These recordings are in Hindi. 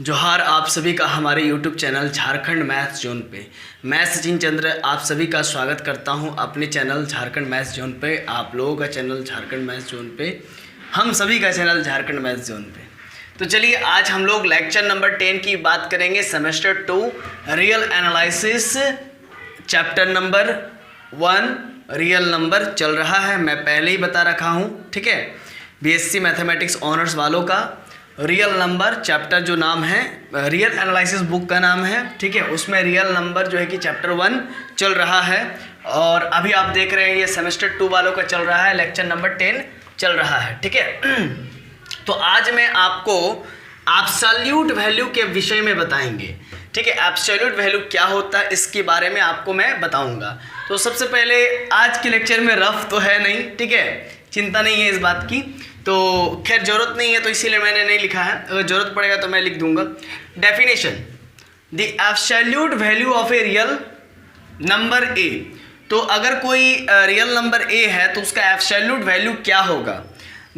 जोहार आप सभी का हमारे YouTube channel Jharkhand maths zone पे। मैं सचिन चंद्र आप सभी का स्वागत करता हूं अपने चैनल झारखंड मैथ्स जोन पे। आप लोगों का चैनल झारखंड मैथ्स जोन पे, हम सभी का चैनल झारखंड मैथ्स जोन पे। तो चलिए आज हम लोग लेक्चर नंबर 10 की बात करेंगे। Semester 2 real analysis chapter number 1 real number चल रहा है। मैं पहले ही बता रखा हूँ, ठीक है। BSc मैथमेटिक्स ऑनर्स वालों का रियल नंबर चैप्टर जो नाम है, रियल एनालिसिस बुक का नाम है, ठीक है। उसमें रियल नंबर जो है कि चैप्टर 1 चल रहा है और अभी आप देख रहे हैं ये सेमेस्टर 2 वालों का चल रहा है, लेक्चर नंबर 10 चल रहा है, ठीक है। तो आज मैं आपको एब्सोल्यूट वैल्यू के विषय में बताएंगे, ठीक है। एब्सोल्यूट वैल्यू क्या होता है इसके बारे में आपको मैं बताऊंगा। तो सबसे पहले आज के लेक्चर में रफ तो है नहीं, ठीक है, चिंता नहीं है इस बात की। तो खैर ज़रूरत नहीं है तो इसीलिए मैंने नहीं लिखा है, अगर ज़रूरत पड़ेगा तो मैं लिख दूंगा। Definition, the absolute value of a real number A. तो अगर कोई रियल नंबर ए है तो उसका एब्सोल्यूट वैल्यू क्या होगा?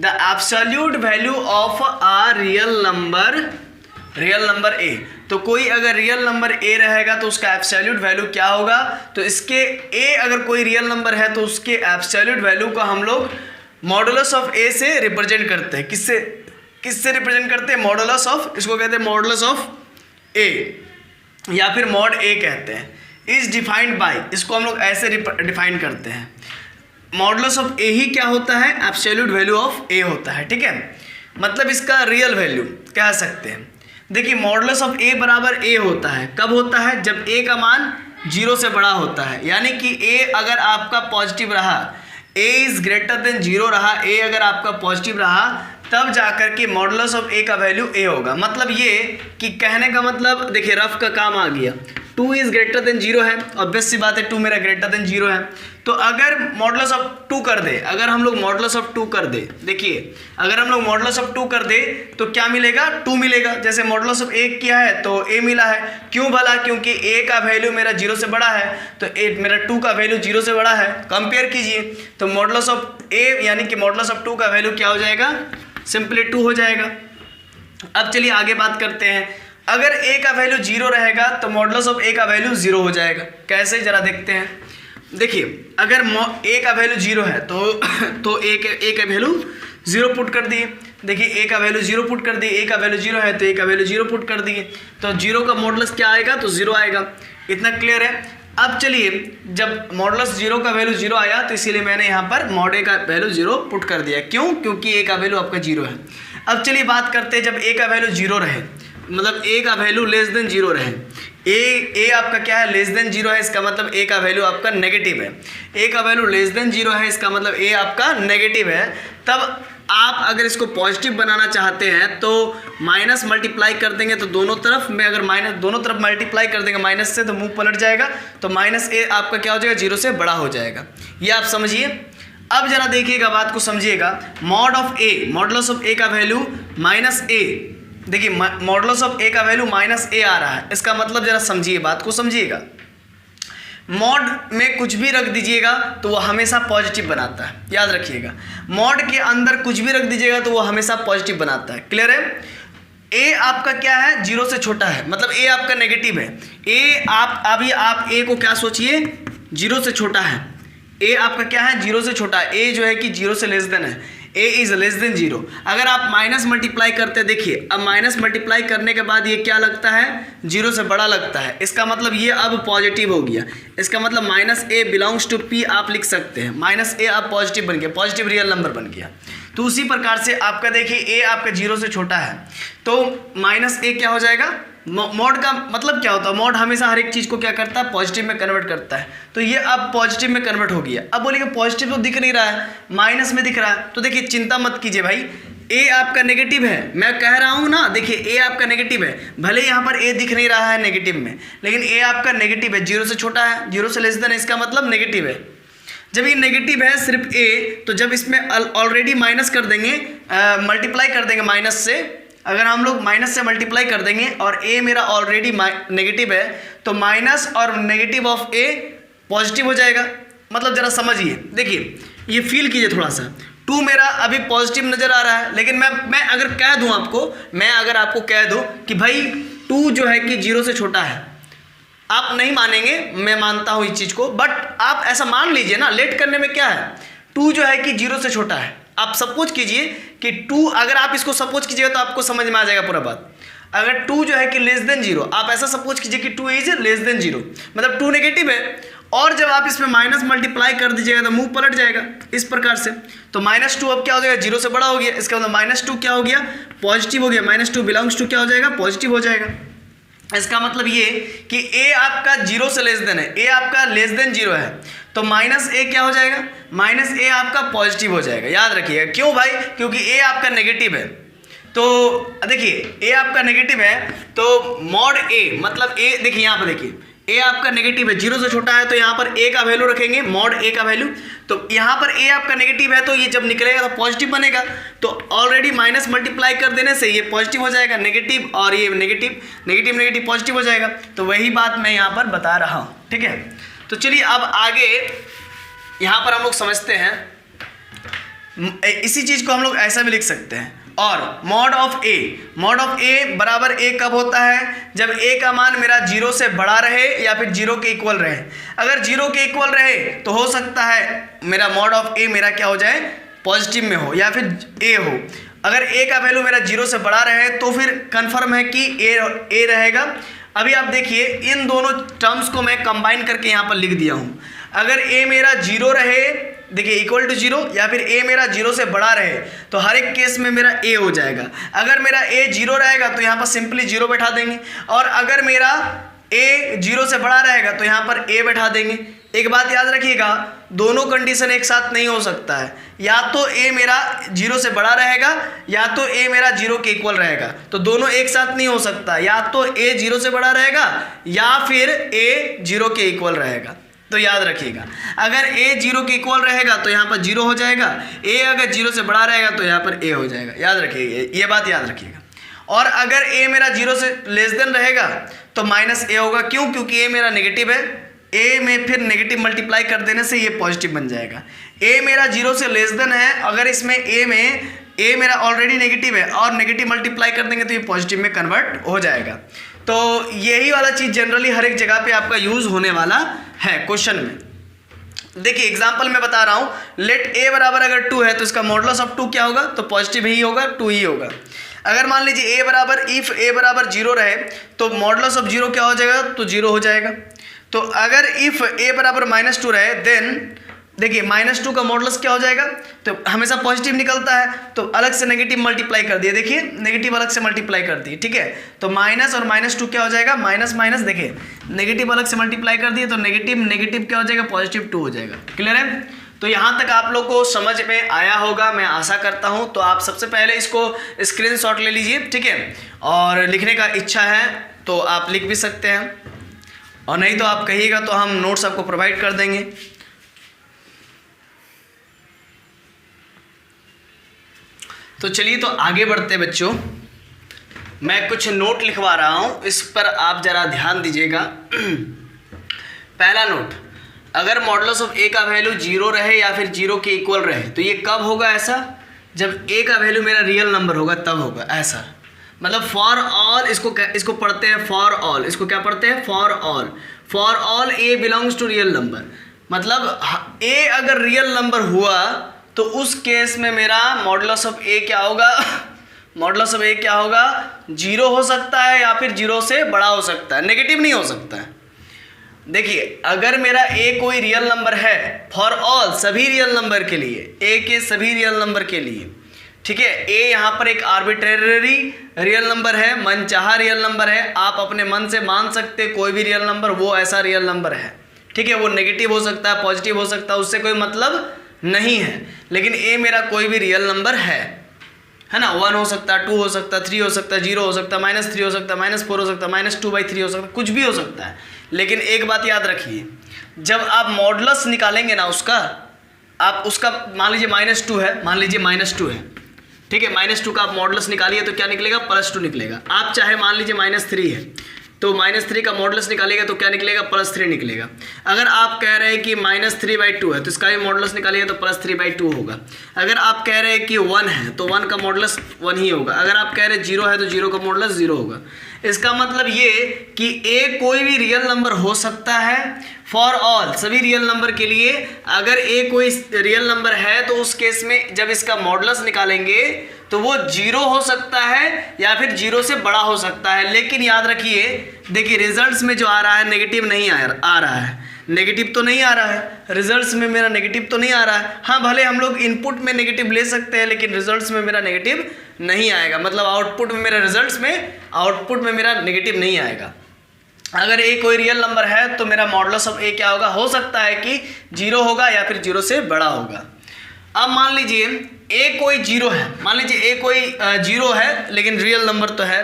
The absolute value of a real number A. तो कोई अगर रियल नंबर ए रहेगा तो उसका एब्सोल्यूट वैल्यू क्या होगा? तो इसके ए अगर कोई रियल नंबर है तो उसके एब्सोल्यूट वैल्यू को हम लोग मॉडुलस ऑफ ए से रिप्रेजेंट करते हैं। किससे रिप्रेजेंट करते हैं? मॉडुलस ऑफ, इसको कहते हैं मॉडुलस ऑफ ए या फिर मॉड ए कहते हैं। इज डिफाइंड बाय, इसको हम लोग ऐसे डिफाइन करते हैं। मॉडुलस ऑफ ए ही क्या होता है? एब्सोल्यूट वैल्यू ऑफ ए होता है, ठीक है। मतलब इसका रियल वैल्यू कह सकते हैं। देखिए मॉडुलस ऑफ ए बराबर ए होता है, कब होता है? जब ए का मान 0 से बड़ा होता है, यानी कि ए अगर आपका पॉजिटिव रहा, ए इज़ ग्रेटर देन 0 रहा, ए अगर आपका पॉजिटिव रहा, तब जाकर के मॉडुलस ऑफ ए का वैल्यू ए होगा। मतलब ये कि कहने का मतलब, देखिए रफ का काम आ गया। 2 इज़ ग्रेटर देन 0 है, ऑब्वियस सी बात है 2 मेरा ग्रेटर देन 0 है। तो अगर मॉडुलस ऑफ 2 कर दे, अगर हम लोग मॉडुलस ऑफ 2 कर दे, देखिए अगर हम लोग मॉडुलस ऑफ 2 कर दे तो क्या मिलेगा? 2 मिलेगा। जैसे मॉडुलस ऑफ ए किया है तो ए मिला है। क्यों भला? क्योंकि ए का वैल्यू मेरा 0 से बड़ा है, तो मेरा 2 का वैल्यू 0 से बड़ा है। कंपेयर कीजिए तो मॉडुलस ऑफ ए यानी कि मॉडुलस ऑफ 2 का वैल्यू क्या हो जाएगा? सिंपली 2 हो जाएगा। अब चलिए आगे बात करते हैं। अगर ए का वैल्यू 0 रहेगा तो मॉडुलस ऑफ ए का वैल्यू 0 हो जाएगा। कैसे, जरा देखते हैं। देखिए अगर ए का वैल्यू 0 है तो ए का वैल्यू 0 पुट कर दिए। देखिए ए का वैल्यू 0 पुट कर दिए, ए का वैल्यू 0 है तो ए का वैल्यू 0 पुट कर दिए, तो 0 का मॉडुलस क्या आएगा? तो 0 आएगा। इतना क्लियर है। अब चलिए जब मॉडुलस 0 का वैल्यू 0 आया तो इसीलिए मैंने यहाँ पर मॉड ए का वैल्यू 0 पुट कर दिया। क्यों? क्योंकि ए का वैल्यू आपका 0 है। अब चलिए बात करते हैं जब ए का वैल्यू 0 रहे, मतलब ए का वैल्यू लेस देन 0 रहे। ए आपका क्या है? लेस देन 0 है, इसका मतलब ए का वैल्यू आपका नेगेटिव है। ए का वैल्यू लेस देन 0 है, इसका मतलब ए आपका नेगेटिव है। तब आप अगर इसको पॉजिटिव बनाना चाहते हैं तो माइनस मल्टीप्लाई कर देंगे, तो दोनों तरफ में अगर माइनस दोनों तरफ मल्टीप्लाई कर देंगे माइनस से तो मुंह पलट जाएगा, तो माइनस ए आपका क्या हो जाएगा? 0 से बड़ा हो जाएगा। ये आप समझिए। अब जरा देखिएगा, बात को समझिएगा। Mod of A, modulus of ए का वैल्यू माइनस ए, देखिए मॉडुलस ऑफ ए का वैल्यू माइनस ए आ रहा है, इसका मतलब जरा समझिए, बात को समझिएगा। मॉड में कुछ भी रख दीजिएगा तो वो हमेशा पॉजिटिव बनाता है, याद रखिएगा। मॉड के अंदर कुछ भी रख दीजिएगा तो वो हमेशा पॉजिटिव बनाता है। क्लियर है? ए आपका क्या है? 0 से छोटा है, मतलब ए आपका नेगेटिव है। ए आप ए को क्या सोचिए? 0 से छोटा है। ए आपका क्या है? 0 से छोटा है। ए जो है कि 0 से लेस देन है, ए इज लेस देन 0। अगर आप माइनस मल्टीप्लाई करते, देखिए अब माइनस मल्टीप्लाई करने के बाद ये क्या लगता है? 0 से बड़ा लगता है। इसका मतलब ये अब पॉजिटिव हो गया। इसका मतलब minus a belongs to p आप लिख सकते हैं। माइनस ए आप पॉजिटिव बन गया, पॉजिटिव रियल नंबर बन गया। तो उसी प्रकार से आपका देखिए ए आपका 0 से छोटा है तो माइनस ए क्या हो जाएगा? मॉड का मतलब क्या होता है? मॉड हमेशा हर एक चीज़ को क्या करता है? पॉजिटिव में कन्वर्ट करता है। तो ये अब पॉजिटिव में कन्वर्ट हो गया। अब बोलिए पॉजिटिव तो दिख नहीं रहा है, माइनस में दिख रहा है। तो देखिए चिंता मत कीजिए भाई, ए आपका नेगेटिव है, मैं कह रहा हूँ ना। देखिए ए आपका नेगेटिव है, भले यहाँ पर ए दिख नहीं रहा है नेगेटिव में, लेकिन ए आपका नेगेटिव है, 0 से छोटा है, 0 से लेस देन है, इसका मतलब नेगेटिव है। जब ये नेगेटिव है सिर्फ ए, तो जब इसमें ऑलरेडी माइनस कर देंगे, मल्टीप्लाई कर देंगे माइनस से, अगर हम लोग माइनस से मल्टीप्लाई कर देंगे और ए मेरा ऑलरेडी नेगेटिव है तो माइनस और नेगेटिव ऑफ ए पॉजिटिव हो जाएगा। मतलब जरा समझिए, देखिए ये फील कीजिए थोड़ा सा। 2 मेरा अभी पॉजिटिव नज़र आ रहा है, लेकिन मैं अगर कह दूं आपको, मैं अगर आपको कह दूं कि भाई 2 जो है कि 0 से छोटा है, आप नहीं मानेंगे, मैं मानता हूं इस चीज़ को, बट आप ऐसा मान लीजिए ना, लेट करने में क्या है, 2 जो है कि 0 से छोटा है। आप सपोज कीजिए कि 2, अगर आप इसको सपोज कीजिएगा तो आपको समझ में आ जाएगा पूरा बात। अगर 2 जो है कि लेस देन 0, आप ऐसा सपोज कीजिए कि 2 इज लेस देन 0, मतलब 2 नेगेटिव है, और जब आप इसमें माइनस मल्टीप्लाई कर दीजिएगा तो मुंह पलट जाएगा इस प्रकार से। तो -2 अब क्या हो जाएगा, 0 से बड़ा हो गया, इसका मतलब -2 क्या हो गया, पॉजिटिव हो गया, -2 बिलोंग्स टू क्या हो जाएगा, पॉजिटिव हो जाएगा। इसका मतलब ये कि a आपका 0 से लेस देन है, a आपका लेस देन 0 है, तो -a क्या हो जाएगा, -a आपका पॉजिटिव हो जाएगा। याद रखिएगा, क्यों भाई, क्योंकि a आपका नेगेटिव है। तो देखिए a आपका नेगेटिव है, तो मॉड a मतलब a, देखिए यहाँ पर देखिए a आपका नेगेटिव है, 0 से छोटा है, तो यहाँ पर a का वैल्यू रखेंगे, मॉड a का वैल्यू। तो यहाँ पर a आपका नेगेटिव है, तो ये जब निकलेगा तो पॉजिटिव बनेगा, तो ऑलरेडी माइनस मल्टीप्लाई कर देने से ये पॉजिटिव हो जाएगा, नेगेटिव और ये नेगेटिव, नेगेटिव नेगेटिव पॉजिटिव हो जाएगा। तो वही बात मैं यहाँ पर बता रहा हूँ, ठीक है। तो चलिए अब आगे यहाँ पर हम लोग समझते हैं, इसी चीज़ को हम लोग ऐसा भी लिख सकते हैं, और मॉड ऑफ ए बराबर ए कब होता है, जब ए का मान मेरा 0 से बड़ा रहे या फिर 0 के इक्वल रहे। अगर 0 के इक्वल रहे तो हो सकता है मेरा मॉड ऑफ ए मेरा क्या हो जाए, पॉजिटिव में हो या फिर ए हो। अगर ए का वैल्यू मेरा 0 से बड़ा रहे तो फिर कंफर्म है कि ए रहेगा। अभी आप देखिए, इन दोनों टर्म्स को मैं कंबाइन करके यहाँ पर लिख दिया हूँ। अगर ए मेरा 0 रहे, देखिए इक्वल टू 0, या फिर a मेरा 0 से बड़ा रहे, तो हर एक केस में मेरा a हो जाएगा। अगर मेरा a 0 रहेगा तो यहाँ पर सिंपली 0 बैठा देंगे, और अगर मेरा a 0 से बड़ा रहेगा तो यहाँ पर a बैठा देंगे। एक बात याद रखिएगा, दोनों कंडीशन एक साथ नहीं हो सकता है, या तो a मेरा 0 से बड़ा रहेगा या तो a मेरा 0 के इक्वल रहेगा, तो दोनों एक साथ नहीं हो सकता, या तो a 0 से बड़ा रहेगा या फिर a 0 के इक्वल रहेगा। तो याद रखिएगा, अगर a 0 के इक्वल रहेगा तो यहाँ पर 0 हो जाएगा, a अगर 0 से बड़ा रहेगा तो यहाँ पर a हो जाएगा। याद रखिएगा, ये बात याद रखिएगा। और अगर a मेरा 0 से लेस देन रहेगा तो -a होगा, क्यों, क्योंकि a मेरा नेगेटिव है, a में फिर नेगेटिव मल्टीप्लाई कर देने से ये पॉजिटिव बन जाएगा। a मेरा 0 से लेस देन है, अगर इसमें a मेरा ऑलरेडी नेगेटिव है और नेगेटिव मल्टीप्लाई कर देंगे तो ये पॉजिटिव में कन्वर्ट हो जाएगा। तो यही वाला चीज़ जनरली हर एक जगह पे आपका यूज़ होने वाला है क्वेश्चन में। देखिए एग्जांपल मैं बता रहा हूँ, लेट a बराबर अगर 2 है तो इसका मॉडुलस ऑफ 2 क्या होगा, तो पॉजिटिव ही होगा, 2 ही होगा। अगर मान लीजिए a बराबर, इफ a बराबर 0 रहे तो मॉडुलस ऑफ 0 क्या हो जाएगा, तो 0 हो जाएगा। तो अगर इफ a बराबर -2 रहे, देन देखिए -2 का मॉडुलस क्या हो जाएगा, तो हमेशा पॉजिटिव निकलता है, तो अलग से नेगेटिव मल्टीप्लाई कर दिए, देखिए नेगेटिव अलग से मल्टीप्लाई कर दिए, ठीक है। तो माइनस और -2 क्या हो जाएगा, माइनस माइनस, देखिए नेगेटिव अलग से मल्टीप्लाई कर दिए तो नेगेटिव नेगेटिव क्या हो जाएगा, पॉजिटिव 2 हो जाएगा। क्लियर है। तो यहाँ तक आप लोग को समझ में आया होगा, मैं आशा करता हूँ। तो आप सबसे पहले इसको स्क्रीनशॉट ले लीजिए, ठीक है, और लिखने का इच्छा है तो आप लिख भी सकते हैं, और नहीं तो आप कहिएगा तो हम नोट्स आपको प्रोवाइड कर देंगे। तो चलिए तो आगे बढ़ते हैं बच्चों, मैं कुछ नोट लिखवा रहा हूँ, इस पर आप ज़रा ध्यान दीजिएगा। पहला नोट, अगर मॉडुलस ऑफ a का वैल्यू 0 रहे या फिर 0 के इक्वल रहे तो ये कब होगा ऐसा, जब a का वैल्यू मेरा रियल नंबर होगा तब होगा ऐसा। मतलब फॉर ऑल, इसको पढ़ते हैं फॉर ऑल, इसको क्या पढ़ते हैं, for all a belongs to real number. मतलब a अगर रियल नंबर हुआ तो उस केस में मेरा मॉडुलस ऑफ a क्या होगा, मॉडुलस ऑफ a क्या होगा, 0 हो सकता है या फिर 0 से बड़ा हो सकता है, नेगेटिव नहीं हो सकता है। देखिए अगर मेरा a कोई रियल नंबर है, फॉर ऑल सभी रियल नंबर के लिए, a के सभी रियल नंबर के लिए, ठीक है, a यहाँ पर एक आर्बिट्रेरी रियल नंबर है, मनचाहा रियल नंबर है, आप अपने मन से मान सकते कोई भी रियल नंबर, वो ऐसा रियल नंबर है, ठीक है। वो नेगेटिव हो सकता है, पॉजिटिव हो सकता है, उससे कोई मतलब नहीं है। लेकिन a मेरा कोई भी रियल नंबर है ना, 1 हो सकता है, 2 हो सकता है, 3 हो सकता है, 0 हो सकता है, -3 हो सकता है, -4 हो सकता है, -2/3 हो सकता है, कुछ भी हो सकता है। लेकिन एक बात याद रखिए, जब आप मॉडुलस निकालेंगे ना उसका, आप उसका मान लीजिए -2 है, मान लीजिए -2 है, ठीक है, -2 का आप मॉडुलस निकालिए तो क्या निकलेगा, +2 निकलेगा। आप चाहे मान लीजिए -3 है तो -3 का मॉडुलस निकालिएगा तो क्या निकलेगा, +3 निकलेगा। अगर आप कह रहे हैं कि -3/2 है तो इसका भी मॉडुलस निकालिएगा तो +3/2 होगा। अगर आप कह रहे हैं कि 1 है तो 1 का मॉडुलस 1 ही होगा। अगर आप कह रहे हैं 0 है तो 0 का मॉडुलस 0 होगा। इसका मतलब ये कि a कोई भी रियल नंबर हो सकता है फॉर ऑल, सभी रियल नंबर के लिए। अगर a कोई रियल नंबर है तो उस केस में जब इसका मॉडुलस निकालेंगे तो वो 0 हो सकता है या फिर 0 से बड़ा हो सकता है। लेकिन याद रखिए, देखिए रिजल्ट्स में जो आ रहा है नेगेटिव नहीं आ रहा है, नेगेटिव तो नहीं आ रहा है, रिजल्ट्स में मेरा नेगेटिव तो नहीं आ रहा है। हाँ भले हम लोग इनपुट में नेगेटिव ले सकते हैं लेकिन रिजल्ट्स में मेरा नेगेटिव नहीं आएगा, मतलब आउटपुट में मेरा रिजल्ट्स में आउटपुट में मेरा नेगेटिव नहीं आएगा। अगर a कोई रियल नंबर है तो मेरा मॉडुलस ऑफ a क्या होगा, हो सकता है कि 0 होगा या फिर 0 से बड़ा होगा। अब मान लीजिए a कोई 0 है, मान लीजिए a कोई 0 है लेकिन रियल नंबर तो है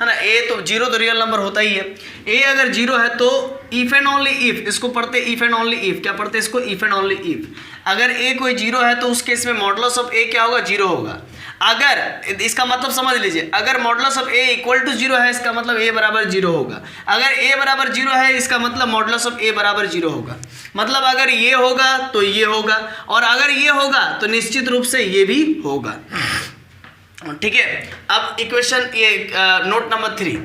ना, a तो 0 तो रियल नंबर होता ही है। a अगर 0 है तो इफ एंड ओनली इफ, इसको पढ़ते इफ एंड ओनली इफ, क्या पढ़ते इसको, इफ एंड ओनली इफ। अगर a कोई 0 है तो उस केस में मॉडुलस ऑफ a क्या होगा, 0 होगा। अगर इसका मतलब समझ लीजिए, अगर modulus of a equal to 0 है इसका मतलब a बराबर 0 होगा। अगर a बराबर 0 है इसका मतलब मॉडुलस ऑफ a बराबर 0 होगा। मतलब अगर ये होगा तो ये होगा और अगर ये होगा तो निश्चित रूप से ये भी होगा। ठीक है, अब इक्वेशन ये नोट नंबर 3,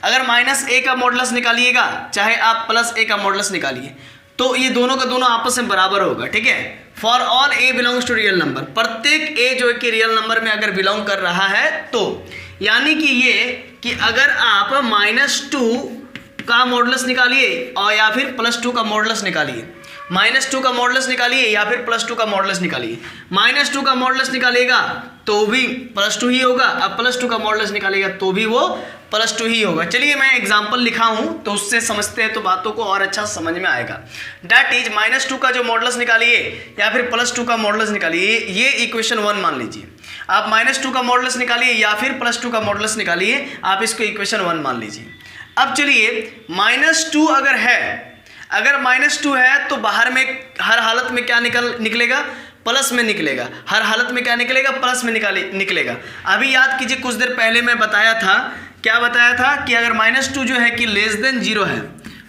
अगर -a का मॉडुलस निकालिएगा चाहे आप +a का मॉडुलस निकालिए तो ये दोनों का दोनों आपस में बराबर होगा। ठीक है, for all a belongs to real number, प्रत्येक a जो है कि रियल नंबर में अगर बिलोंग कर रहा है तो, यानी कि ये कि अगर आप -2 का मॉडुलस निकालिए और या फिर +2 का मॉडुलस निकालिए, -2 का मॉडुलस निकालिए या फिर +2 का मॉडुलस निकालिए। -2 का मॉडुलस निकालेगा तो भी +2 ही होगा, अब +2 का मॉडुलस निकालेगा तो भी वो +2 ही होगा। चलिए मैं एग्जांपल लिखा हूं तो उससे समझते हैं तो बातों को और अच्छा समझ में आएगा। दैट इज -2 का जो मॉडुलस निकालिए या फिर +2 का मॉडुलस निकालिए, ये इक्वेशन 1 मान लीजिए। आप -2 का मॉडुलस निकालिए या फिर +2 का मॉडुलस निकालिए, आप इसको इक्वेशन 1 मान लीजिए। अब चलिए -2 अगर है, अगर -2 है तो बाहर में हर हालत में क्या निकलेगा, प्लस में निकलेगा। हर हालत में क्या निकलेगा, प्लस में निकलेगा। अभी याद कीजिए कुछ देर पहले मैं बताया था, क्या बताया था कि अगर -2 जो है कि लेस देन 0 है,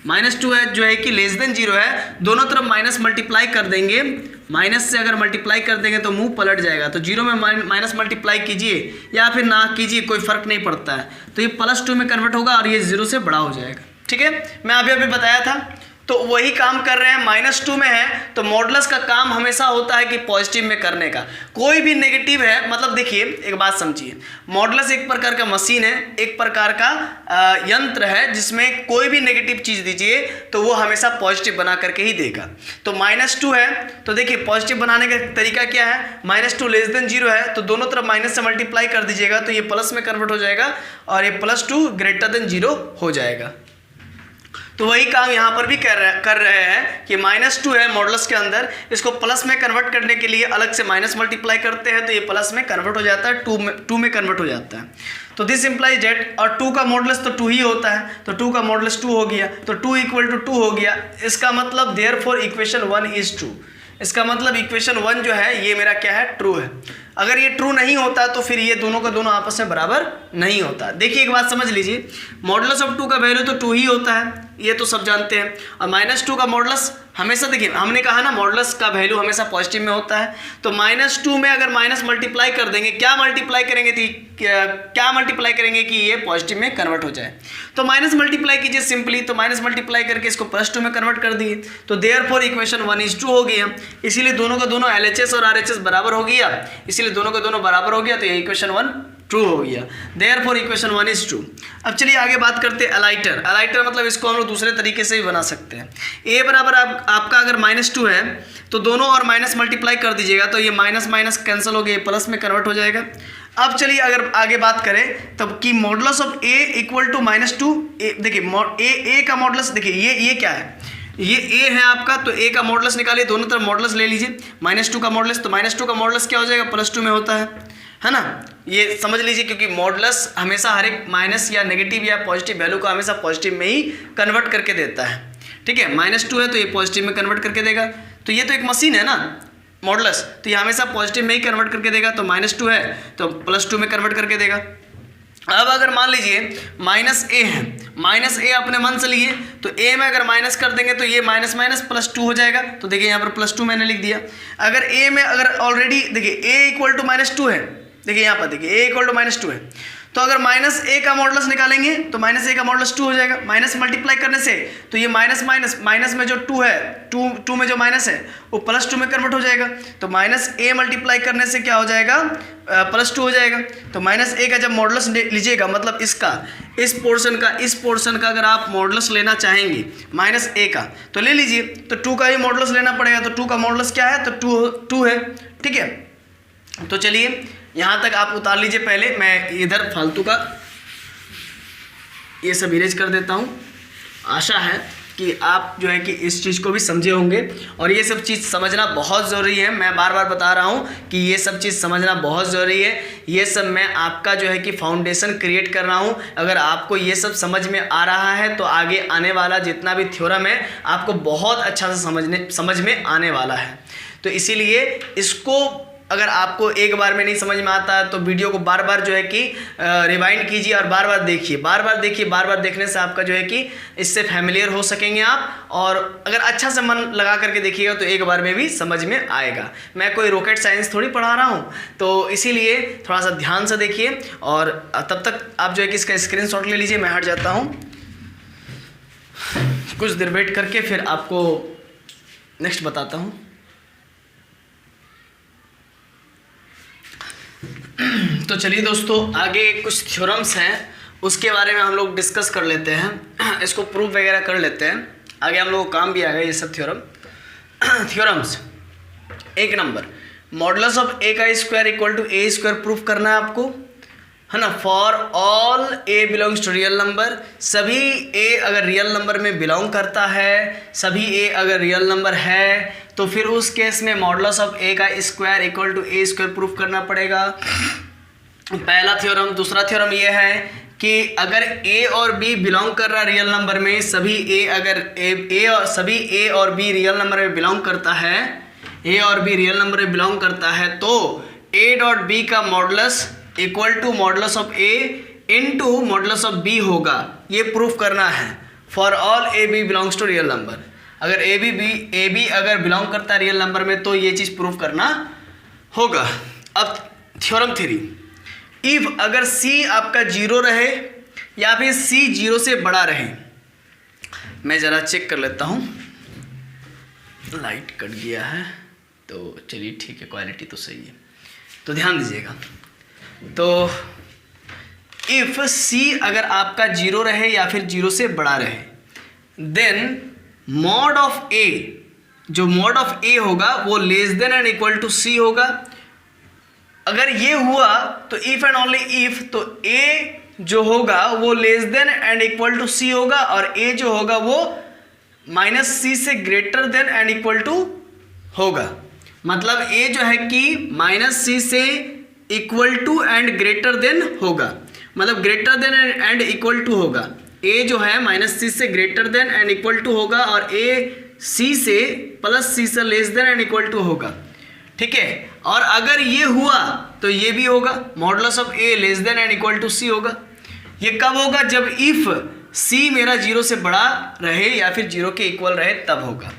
-2 है जो है कि लेस देन 0 है, दोनों तरफ माइनस मल्टीप्लाई कर देंगे, माइनस से अगर मल्टीप्लाई कर देंगे तो मुंह पलट जाएगा। तो 0 में माइनस मल्टीप्लाई कीजिए या फिर ना कीजिए, कोई फर्क नहीं पड़ता है, तो ये +2 में कन्वर्ट होगा और ये 0 से बड़ा हो जाएगा। ठीक है, मैं अभी बताया था तो वही काम कर रहे हैं। -2 में है तो मॉडुलस का काम हमेशा होता है कि पॉजिटिव में करने का। कोई भी नेगेटिव है, मतलब देखिए एक बात समझिए, मॉडुलस एक प्रकार का मशीन है, एक प्रकार का यंत्र है जिसमें कोई भी नेगेटिव चीज़ दीजिए तो वो हमेशा पॉजिटिव बना करके ही देगा। तो -2 है तो देखिए पॉजिटिव बनाने का तरीका क्या है, -2 लेस देन 0 है तो दोनों तरफ माइनस से मल्टीप्लाई कर दीजिएगा तो ये प्लस में कन्वर्ट हो जाएगा और ये +2 ग्रेटर देन 0 हो जाएगा। तो वही काम यहाँ पर भी कर रहे हैं कि -2 है मॉडुलस के अंदर, इसको प्लस में कन्वर्ट करने के लिए अलग से माइनस मल्टीप्लाई करते हैं तो ये प्लस में कन्वर्ट हो जाता है, 2 में कन्वर्ट हो जाता है। तो दिस इम्प्लाइज डेट, और 2 का मॉडुलस तो 2 ही होता है तो 2 का मॉडुलस 2 हो गया, तो 2 = 2 हो गया। इसका मतलब देयरफॉर इक्वेशन 1 इज ट्रू। इसका मतलब इक्वेशन 1 जो है ये मेरा क्या है, ट्रू है। अगर ये ट्रू नहीं होता तो फिर ये दोनों का दोनों आपस में बराबर नहीं होता। देखिए एक बात समझ लीजिए, मॉडुलस ऑफ 2 का वैल्यू तो 2 ही होता है, ये तो सब जानते हैं, और -2 का मॉडुलस हमेशा, देखिए हमने कहा ना मॉडुलस का वैल्यू हमेशा पॉजिटिव में होता है। तो -2 में अगर माइनस मल्टीप्लाई कर देंगे, क्या मल्टीप्लाई करेंगे कि ये पॉजिटिव में कन्वर्ट हो जाए, तो माइनस मल्टीप्लाई कीजिए सिंपली, तो माइनस मल्टीप्लाई करके इसको +2 में कन्वर्ट कर दिए तो देयरफॉर इक्वेशन 1 इज ट्रू हो गया। इसीलिए दोनों का दोनों LHS और RHS बराबर हो गया, इसीलिए दोनों का दोनों बराबर हो गया तो ये इक्वेशन 1 ट्रू हो गया। Therefore equation 1 is true. अब चलिए आगे बात करते हैं अलाइटर। अलाइटर मतलब इसको हम लोग दूसरे तरीके से भी बना सकते हैं। a बराबर आपका अगर -2 है तो दोनों और माइनस मल्टीप्लाई कर दीजिएगा तो ये माइनस माइनस कैंसिल हो गया, प्लस में कन्वर्ट हो जाएगा। अब चलिए अगर आगे बात करें तब कि मॉडुलस ऑफ a = -2, देखिए a का मॉडुलस, देखिए ये क्या है, ये a है आपका, तो a का मॉडुलस निकालिए, दोनों तरफ मॉडुलस ले लीजिए, -2 का मॉडुलस, तो -2 का मॉडुलस क्या हो जाएगा, +2 में होता है ना, ये समझ लीजिए, क्योंकि मॉडुलस हमेशा हर एक माइनस या नेगेटिव या पॉजिटिव वैल्यू को हमेशा पॉजिटिव में ही कन्वर्ट करके देता है। ठीक है, -2 है तो ये पॉजिटिव में कन्वर्ट करके देगा, तो ये तो एक मशीन है ना मॉडुलस, तो ये हमेशा पॉजिटिव में ही कन्वर्ट करके देगा। तो -2 है तो +2 में कन्वर्ट करके देगा। अब अगर मान लीजिए माइनस ए है, माइनस ए अपने मन से लिए, तो ए में अगर माइनस कर देंगे तो ये माइनस माइनस प्लस 2 हो जाएगा। तो देखिए यहाँ पर प्लस 2 मैंने लिख दिया। अगर ए में अगर ऑलरेडी देखिए ए इक्वल टू -2 है, देखिए यहाँ पर देखिए ए इक्वल टू -2 है, तो अगर माइनस ए का मॉडुलस निकालेंगे तो माइनस ए का मॉडुलस 2 हो जाएगा। माइनस मल्टीप्लाई करने से तो ये माइनस माइनस माइनस में जो 2 है, 2 में जो माइनस है वो +2 में कन्वर्ट हो जाएगा। तो माइनस ए मल्टीप्लाई करने से क्या हो जाएगा, +2 हो जाएगा। तो माइनस ए का जब मॉडुलस लीजिएगा, मतलब इसका इस पोर्शन का अगर आप मॉडुलस लेना चाहेंगे माइनस ए का, तो ले लीजिए। तो 2 का ही मॉडुलस लेना पड़ेगा। तो 2 का मॉडुलस क्या है, तो 2 है। ठीक है, तो चलिए यहाँ तक आप उतार लीजिए। पहले मैं इधर फालतू का ये सब इरेज कर देता हूँ। आशा है कि आप जो है कि इस चीज़ को भी समझे होंगे, और ये सब चीज़ समझना बहुत ज़रूरी है। मैं बार बार बता रहा हूँ कि ये सब चीज़ समझना बहुत ज़रूरी है। ये सब मैं आपका जो है कि फाउंडेशन क्रिएट कर रहा हूँ। अगर आपको ये सब समझ में आ रहा है तो आगे आने वाला जितना भी थ्योरम है आपको बहुत अच्छा से समझ में आने वाला है। तो इसीलिए इसको अगर आपको एक बार में नहीं समझ में आता है तो वीडियो को बार बार जो है कि रिवाइंड कीजिए और बार बार देखिए, बार बार देखने से आपका जो है कि इससे फैमिलियर हो सकेंगे आप। और अगर अच्छा से मन लगा करके देखिएगा तो एक बार में भी समझ में आएगा। मैं कोई रॉकेट साइंस थोड़ी पढ़ा रहा हूँ, तो इसीलिए थोड़ा सा ध्यान से देखिए। और तब तक आप जो है कि इसका स्क्रीनशॉट ले लीजिए। मैं हट जाता हूँ, कुछ देर वेट करके फिर आपको नेक्स्ट बताता हूँ। तो चलिए दोस्तों, आगे कुछ थ्योरम्स हैं उसके बारे में हम लोग डिस्कस कर लेते हैं, इसको प्रूफ वगैरह कर लेते हैं। आगे हम लोग को काम भी आएगा ये सब थ्योरम्स। एक नंबर, मॉडुलस ऑफ ए का square equal to A square proof करना है आपको, है ना। For all A belongs to real number, सभी ए अगर रियल नंबर में बिलोंग करता है, सभी ए अगर रियल नंबर है तो फिर उस केस में मॉडुलस ऑफ ए का square equal to A square proof करना पड़ेगा। पहला थ्योरम। दूसरा थ्योरम ये है कि अगर ए और बी बिलोंग कर रहा रियल नंबर में, सभी ए अगर सभी ए और बी रियल नंबर में बिलोंग करता है, ए और बी रियल नंबर में बिलोंग करता है, तो ए डॉट बी का modulus equal to modulus of a into modulus of b होगा। ये प्रूफ करना है for all a b belongs to real number. अगर ए बी अगर बिलोंग करता है रियल नंबर में तो ये चीज़ प्रूफ करना होगा। अब थ्योरम 3, इफ अगर सी आपका 0 रहे या फिर सी 0 से बड़ा रहे। मैं ज़रा चेक कर लेता हूँ, लाइट कट गया है तो चलिए ठीक है, क्वालिटी तो सही है, तो ध्यान दीजिएगा। तो इफ सी अगर आपका 0 रहे या फिर 0 से बड़ा रहे, देन मॉड ऑफ ए, जो मॉड ऑफ ए होगा वो less than and equal to C होगा। अगर ये हुआ तो इफ एंड ओनली इफ, तो ए जो होगा वो less than and equal to C होगा, और ए जो होगा वो माइनस सी से greater than and equal to होगा। मतलब ए जो है कि माइनस सी से equal to and greater than होगा, मतलब greater than and equal to होगा। ए जो है माइनस सी से greater than and equal to होगा, और ए सी से प्लस सी से less than and equal to होगा। ठीक है, और अगर ये हुआ तो ये भी होगा, modulus of A less than and equal to C होगा। ये कब होगा, जब इफ सी मेरा 0 से बड़ा रहे या फिर 0 के इक्वल रहे तब होगा।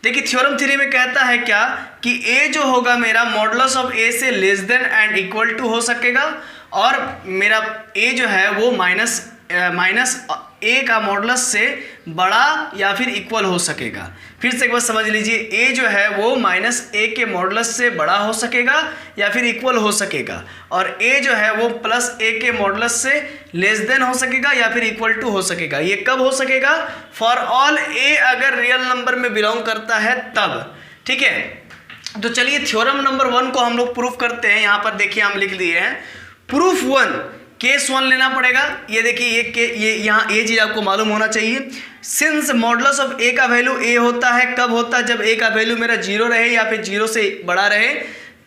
देखिए थ्योरम 3 में कहता है क्या कि ए जो होगा मेरा मॉडुलस ऑफ ए से less than and equal to हो सकेगा, और मेरा ए जो है वो माइनस ए का मॉडुलस से बड़ा या फिर इक्वल हो सकेगा। फिर से एक बार समझ लीजिए, ए जो है वो माइनस ए के मॉडुलस से बड़ा हो सकेगा या फिर इक्वल हो सकेगा, और ए जो है वो प्लस ए के मॉडुलस से लेस देन हो सकेगा या फिर इक्वल टू हो सकेगा। ये कब हो सकेगा, फॉर ऑल ए अगर रियल नंबर में बिलोंग करता है तब। ठीक है, तो चलिए थ्योरम नंबर 1 को हम लोग प्रूफ करते हैं। यहाँ पर देखिए हम लिख दिए हैं प्रूफ 1, केस 1 लेना पड़ेगा। ये देखिए ये यहाँ ये चीज़ आपको मालूम होना चाहिए। सिंस मॉडुलस ऑफ ए का वैल्यू ए होता है, कब होता है, जब ए का वैल्यू मेरा 0 रहे या फिर 0 से बड़ा रहे,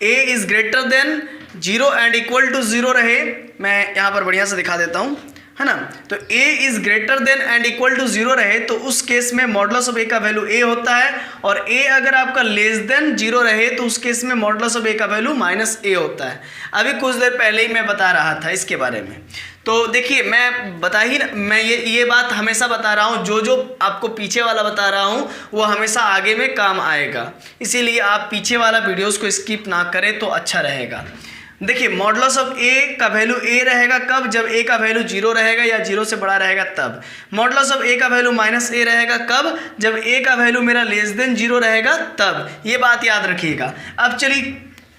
a is greater than 0 and equal to 0 रहे। मैं यहाँ पर बढ़िया से दिखा देता हूँ। है ना। तो a is greater than and equal to 0 रहे तो उस केस में मॉडुलस ऑफ a का वैल्यू a होता है, और a अगर आपका लेस देन 0 रहे तो उस केस में मॉडुलस ऑफ a का वैल्यू माइनस a होता है। अभी कुछ देर पहले ही मैं बता रहा था इसके बारे में। तो देखिए मैं ये बात हमेशा बता रहा हूँ, जो आपको पीछे वाला बता रहा हूँ वो हमेशा आगे में काम आएगा, इसीलिए आप पीछे वाला वीडियोस को स्किप ना करें तो अच्छा रहेगा। देखिए मॉडुलस ऑफ a का वैल्यू a रहेगा कब, जब a का वैल्यू 0 रहेगा या 0 से बड़ा रहेगा तब। मॉडुलस ऑफ a का वैल्यू माइनस a रहेगा कब, जब a का वैल्यू मेरा लेस देन 0 रहेगा तब। ये बात याद रखिएगा। अब चलिए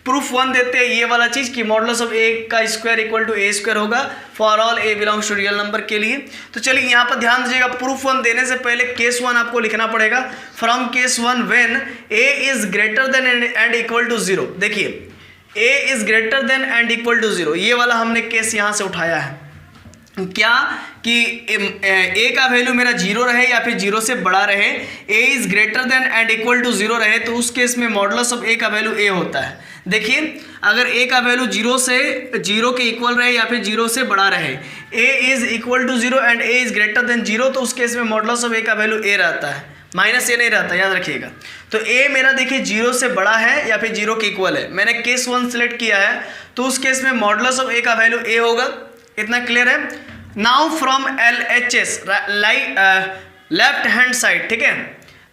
प्रूफ 1 देते हैं ये वाला चीज़ कि मॉडुलस ऑफ a का square equal to a square होगा for all a belongs to real number के लिए। तो चलिए यहाँ पर ध्यान दीजिएगा, प्रूफ 1 देने से पहले केस 1 आपको लिखना पड़ेगा। From case 1 when a is greater than and equal to 0। देखिए a is greater than and equal to 0, ये वाला हमने केस यहाँ से उठाया है। क्या कि a का वैल्यू मेरा 0 रहे या फिर 0 से बड़ा रहे, a is greater than and equal to 0 रहे तो उस केस में मॉडुलस ऑफ a का वैल्यू a होता है। देखिए अगर a का वैल्यू 0 के इक्वल रहे या फिर 0 से बड़ा रहे, a is equal to 0 and a is greater than 0 तो उस केस में मॉडुलस ऑफ a का वैल्यू a रहता है, माइनस a नहीं रहता, याद रखिएगा। तो a मेरा देखिए 0 से बड़ा है या फिर 0 के इक्वल है, मैंने केस 1 सेलेक्ट किया है तो उस केस में मॉडुलस ऑफ a का वैल्यू a होगा। इतना क्लियर है। Now from LHS left hand side, ठीक है।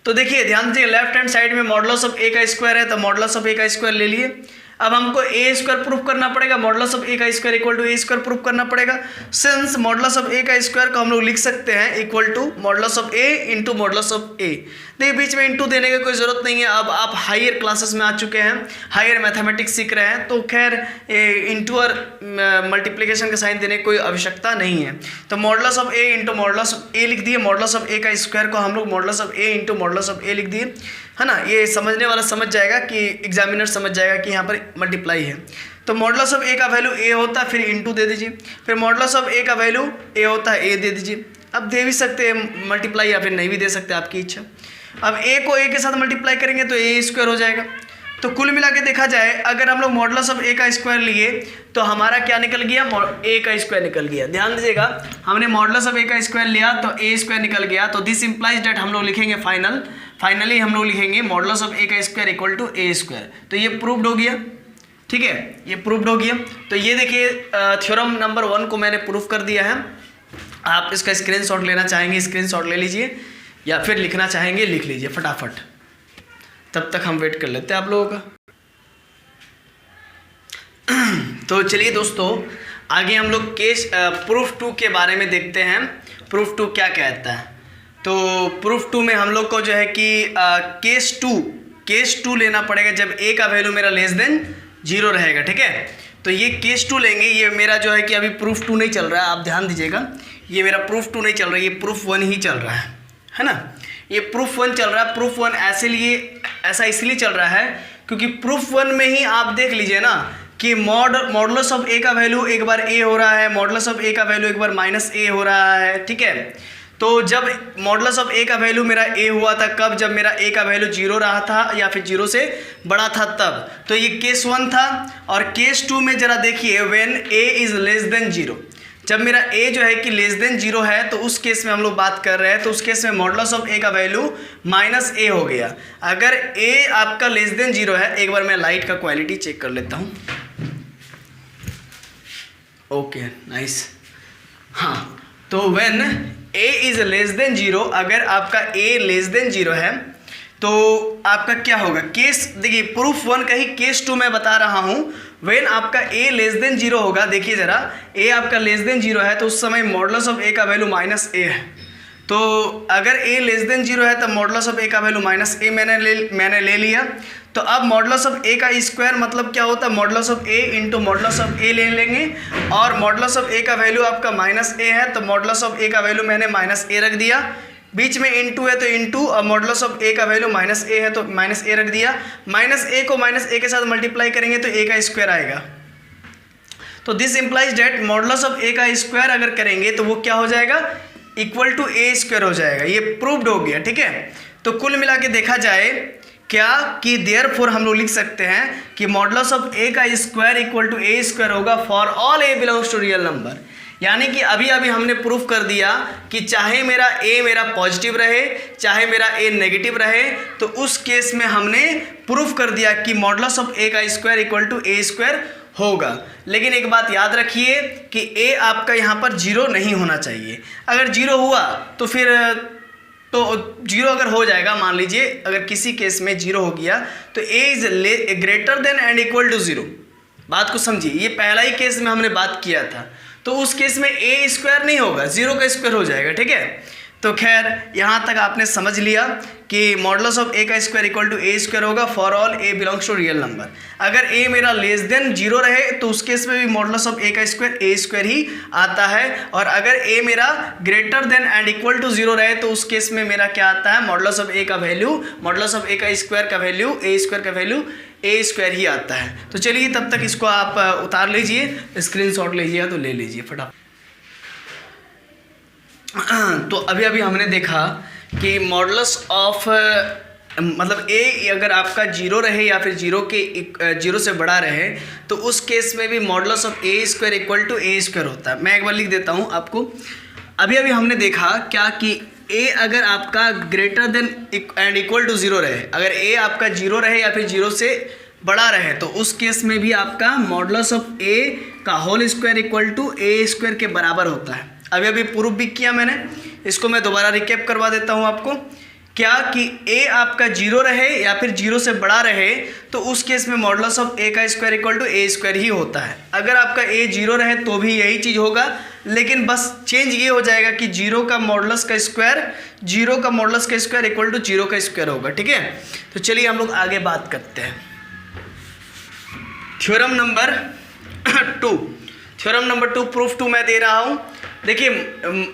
तो देखिए ध्यान दीजिए लेफ्ट हैंड साइड में मॉडुलस ऑफ a का स्क्वायर है तो मॉडुलस ऑफ a का स्क्वायर ले लिए। अब हमको a स्क्वायर प्रूफ करना पड़ेगा, मॉडुलस ऑफ a का square equal to a square proof करना पड़ेगा। सिंस मॉडुलस ऑफ a का स्क्वायर को हम लोग लिख सकते हैं equal to modulus of a into modulus of a। देखिए बीच में इंटू देने की कोई ज़रूरत नहीं है, अब आप हायर क्लासेस में आ चुके हैं, हायर मैथमेटिक्स सीख रहे हैं, तो खैर इंटू और मल्टीप्लिकेशन का साइन देने की कोई आवश्यकता नहीं है। तो modulus of a into modulus of a लिख दिए, मॉडुलस ऑफ a का स्क्वायर को हम लोग modulus of a into modulus of a लिख दिए, है ना। ये समझने वाला समझ जाएगा कि एग्जामिनर समझ जाएगा कि यहाँ पर मल्टीप्लाई है। तो मॉडुलस ऑफ a का वैल्यू a होता है, फिर इंटू दे दीजिए, फिर मॉडुलस ऑफ a का वैल्यू a होता है a दे दीजिए। अब दे भी सकते हैं मल्टीप्लाई या फिर नहीं भी दे सकते, आपकी इच्छा। अब a को a के साथ मल्टीप्लाई करेंगे तो a स्क्वायर हो जाएगा। तो कुल मिला के देखा जाए अगर हम लोग मॉडुलस ऑफ a का स्क्वायर लिए तो हमारा क्या निकल गया, a का स्क्वायर निकल गया। ध्यान दीजिएगा हमने मॉडुलस ऑफ a का स्क्वायर लिया तो a स्क्वायर निकल गया। तो दिस इंप्लाइज दैट हम लोग लिखेंगे फाइनली हम लोग लिखेंगे मॉडुलस ऑफ a का square equal to a square. तो ये प्रूव्ड हो गया, ठीक है, ये प्रूव्ड हो गया। तो ये देखिए थ्योरम नंबर 1 को मैंने प्रूफ कर दिया है। आप इसका स्क्रीनशॉट लेना चाहेंगे स्क्रीनशॉट ले लीजिए, या फिर लिखना चाहेंगे लिख लीजिए फटाफट, तब तक हम वेट कर लेते हैं आप लोगों का। तो चलिए दोस्तों आगे हम लोग केस प्रूफ 2 के बारे में देखते हैं। प्रूफ 2 क्या कहता है। तो प्रूफ 2 में हम लोग को जो है कि केस 2 लेना पड़ेगा जब a का वैल्यू मेरा लेस देन 0 रहेगा, ठीक है। तो ये केस 2 लेंगे। ये मेरा जो है कि अभी प्रूफ 2 नहीं चल रहा है, आप ध्यान दीजिएगा, ये मेरा प्रूफ 2 नहीं चल रहा है, ये प्रूफ 1 ही चल रहा है ना। ये प्रूफ 1 चल रहा है। प्रूफ 1 ऐसा इसलिए चल रहा है क्योंकि प्रूफ 1 में ही आप देख लीजिए ना कि मॉडुलस ऑफ a का वैल्यू एक बार a हो रहा है, मॉडुलस ऑफ a का वैल्यू एक बार माइनस a हो रहा है, ठीक है। तो जब मॉडुलस ऑफ a का वैल्यू मेरा a हुआ था कब, जब मेरा a का वैल्यू 0 रहा था या फिर 0 से बड़ा था तब। तो ये केस 1 था। और केस 2 में जरा देखिए when a is less than 0, जब मेरा a जो है कि लेस देन 0 है तो उस केस में हम लोग बात कर रहे हैं। तो उस केस में मॉडुलस ऑफ a का वैल्यू माइनस a हो गया। अगर a आपका लेस देन 0 है, एक बार मैं लाइट का क्वालिटी चेक कर लेता हूँ। Okay nice. हाँ, तो when a is less than 0, अगर आपका a लेस देन 0 है तो आपका क्या होगा। केस देखिए प्रूफ 1 का ही केस 2 मैं बता रहा हूँ। व्हेन आपका a लेस देन 0 होगा, देखिए जरा a आपका लेस देन 0 है तो उस समय मॉडुलस ऑफ a का वैल्यू माइनस a है। तो अगर a लेस देन 0 है तो मॉडुलस ऑफ a का वैल्यू माइनस a मैंने ले लिया। तो अब मॉडुलस ऑफ a का स्क्वायर मतलब क्या होता है, modulus of a into modulus of a ले लेंगे। और मॉडुलस ऑफ a का वैल्यू आपका माइनस a है तो मॉडुलस ऑफ a का वैल्यू मैंने माइनस a रख दिया। बीच में इंटू है तो इंटू, और मॉडुलस ऑफ a का वैल्यू माइनस a है तो माइनस a रख दिया। माइनस a को माइनस a के साथ मल्टीप्लाई करेंगे तो a का स्क्वायर आएगा। तो this implies date modulus of a का स्क्वायर अगर करेंगे तो वो क्या हो जाएगा, इक्वल टू a स्क्वायर हो जाएगा। ये प्रूव्ड हो गया, ठीक है। तो कुल मिला के देखा जाए क्या कि देयरफॉर हम लोग लिख सकते हैं कि मॉडुलस ऑफ a का square equal to a square होगा for all a belongs to real number. यानी कि अभी अभी हमने प्रूफ कर दिया कि चाहे मेरा ए मेरा पॉजिटिव रहे, चाहे मेरा ए नेगेटिव रहे, तो उस केस में हमने प्रूफ कर दिया कि मॉडुलस ऑफ ए का square equal to A square होगा। लेकिन एक बात याद रखिए कि ए आपका यहाँ पर जीरो नहीं होना चाहिए। अगर जीरो हुआ तो फिर जीरो अगर हो जाएगा, मान लीजिए अगर किसी केस में जीरो हो गया तो A is greater than and equal to zero. बात को समझिए, ये पहला ही केस में हमने बात किया था, तो उस केस में ए स्क्वायर नहीं होगा, जीरो का स्क्वायर हो जाएगा। ठीक है, तो खैर यहाँ तक आपने समझ लिया कि मॉडुलस ऑफ ए का square equal to A square होगा for all A belongs to real number. अगर ए मेरा लेस देन जीरो रहे तो उस केस में भी मॉडुलस ऑफ ए का स्क्वायर ए स्क्वायर ही आता है, और अगर ए मेरा greater than and equal to zero रहे तो उस केस में मेरा क्या आता है, मॉडुलस ऑफ ए का वैल्यू, मॉडुलस ऑफ ए का स्क्वायर का वैल्यू, ए स्क्वायर का वैल्यू ए स्क्वायर ही आता है। तो चलिए तब तक इसको आप उतार लीजिए, स्क्रीनशॉट लीजिएगा तो ले लीजिए फटाफट। तो अभी अभी हमने देखा कि मॉडुलस ऑफ मतलब ए अगर आपका जीरो रहे या फिर जीरो से बड़ा रहे तो उस केस में भी modulus of a square equal to A square होता है। मैं एक बार लिख देता हूँ आपको। अभी अभी हमने देखा क्या कि ए अगर आपका greater than and equal to zero रहे, अगर ए आपका जीरो रहे या फिर जीरो से बड़ा रहे तो उस केस में भी आपका मॉडुलस ऑफ ए का whole square equal to A square के बराबर होता है। अभी अभी प्रूफ भी किया मैंने, इसको मैं दोबारा रिकैप करवा देता हूँ आपको। क्या कि ए आपका जीरो रहे या फिर जीरो से बड़ा रहे तो उस केस में मॉडुलस ऑफ ए का square equal to A square ही होता है। अगर आपका ए जीरो रहे तो भी यही चीज़ होगा, लेकिन बस चेंज ये हो जाएगा कि जीरो का मॉडुलस का स्क्वायर इक्वल टू जीरो का स्क्वायर होगा। ठीक है, तो चलिए हम लोग आगे बात करते हैं। थ्योरम नंबर 2 प्रूफ 2 मैं दे रहा हूँ। देखिए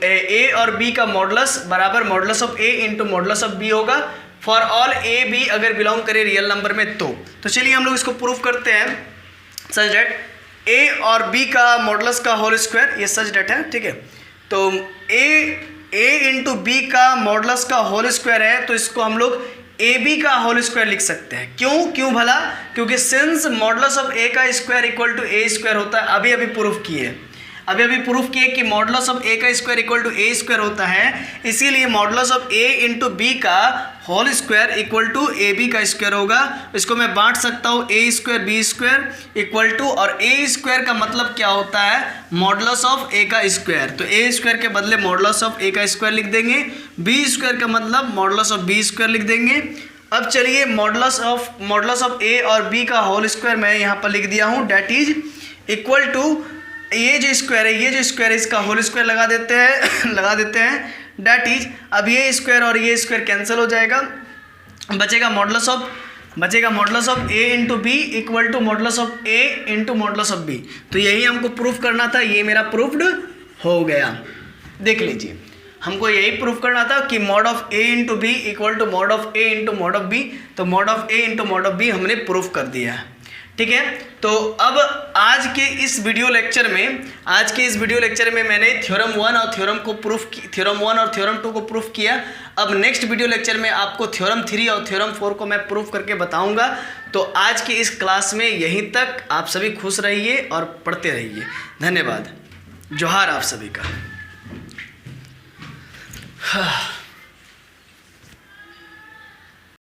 ए और बी का मॉडुलस बराबर modulus of A into modulus of b होगा फॉर ऑल ए बी अगर बिलोंग करे रियल नंबर में तो चलिए हम लोग इसको प्रूफ करते हैं सच डेट ए और बी का मॉडुलस का होल स्क्वायर, ये सच डेट है। ठीक है, तो ए इंटू बी का मॉडुलस का होल स्क्वायर है तो इसको हम लोग ए बी का होल स्क्वायर लिख सकते हैं। क्यों भला? क्योंकि सिंस मॉडुलस ऑफ ए का square equal to A square होता है, अभी अभी प्रूफ किए कि मॉडुलस ऑफ ए का square equal to A square होता है, इसीलिए modulus of A into B का whole square equal to A B का स्क्वायर होगा। इसको मैं बांट सकता हूँ A square B square equal to, और ए स्क्वायर का मतलब क्या होता है, मॉडुलस ऑफ ए का स्क्वायर। तो ए स्क्वायर के बदले मॉडुलस ऑफ ए का स्क्वायर लिख देंगे, बी स्क्वायर का मतलब मॉडुलस ऑफ बी स्क्वायर लिख देंगे। अब चलिए मॉडुलस ऑफ ए और बी का होल स्क्वायर मैं यहाँ पर लिख दिया हूँ, डेट इज इक्वल टू ये जो स्क्वायर है इसका होल स्क्वायर लगा देते हैं डेट इज, अब ये स्क्वायर और ये स्क्वायर कैंसिल हो जाएगा, बचेगा modulus of A into B equal to modulus of A into modulus of B. तो यही हमको प्रूफ करना था, ये मेरा प्रूफ्ड हो गया। देख लीजिए, हमको यही प्रूफ करना था कि mod of A into B equal to mod of A into mod of B, तो mod of A into mod of B हमने प्रूफ कर दिया है। ठीक है, तो अब आज के इस वीडियो लेक्चर में मैंने थ्योरम 1 और थ्योरम 2 को प्रूफ किया। अब नेक्स्ट वीडियो लेक्चर में आपको थ्योरम 3 और थ्योरम 4 को मैं प्रूफ करके बताऊंगा। तो आज की इस क्लास में यहीं तक, आप सभी खुश रहिए और पढ़ते रहिए। धन्यवाद, जोहार आप सभी का।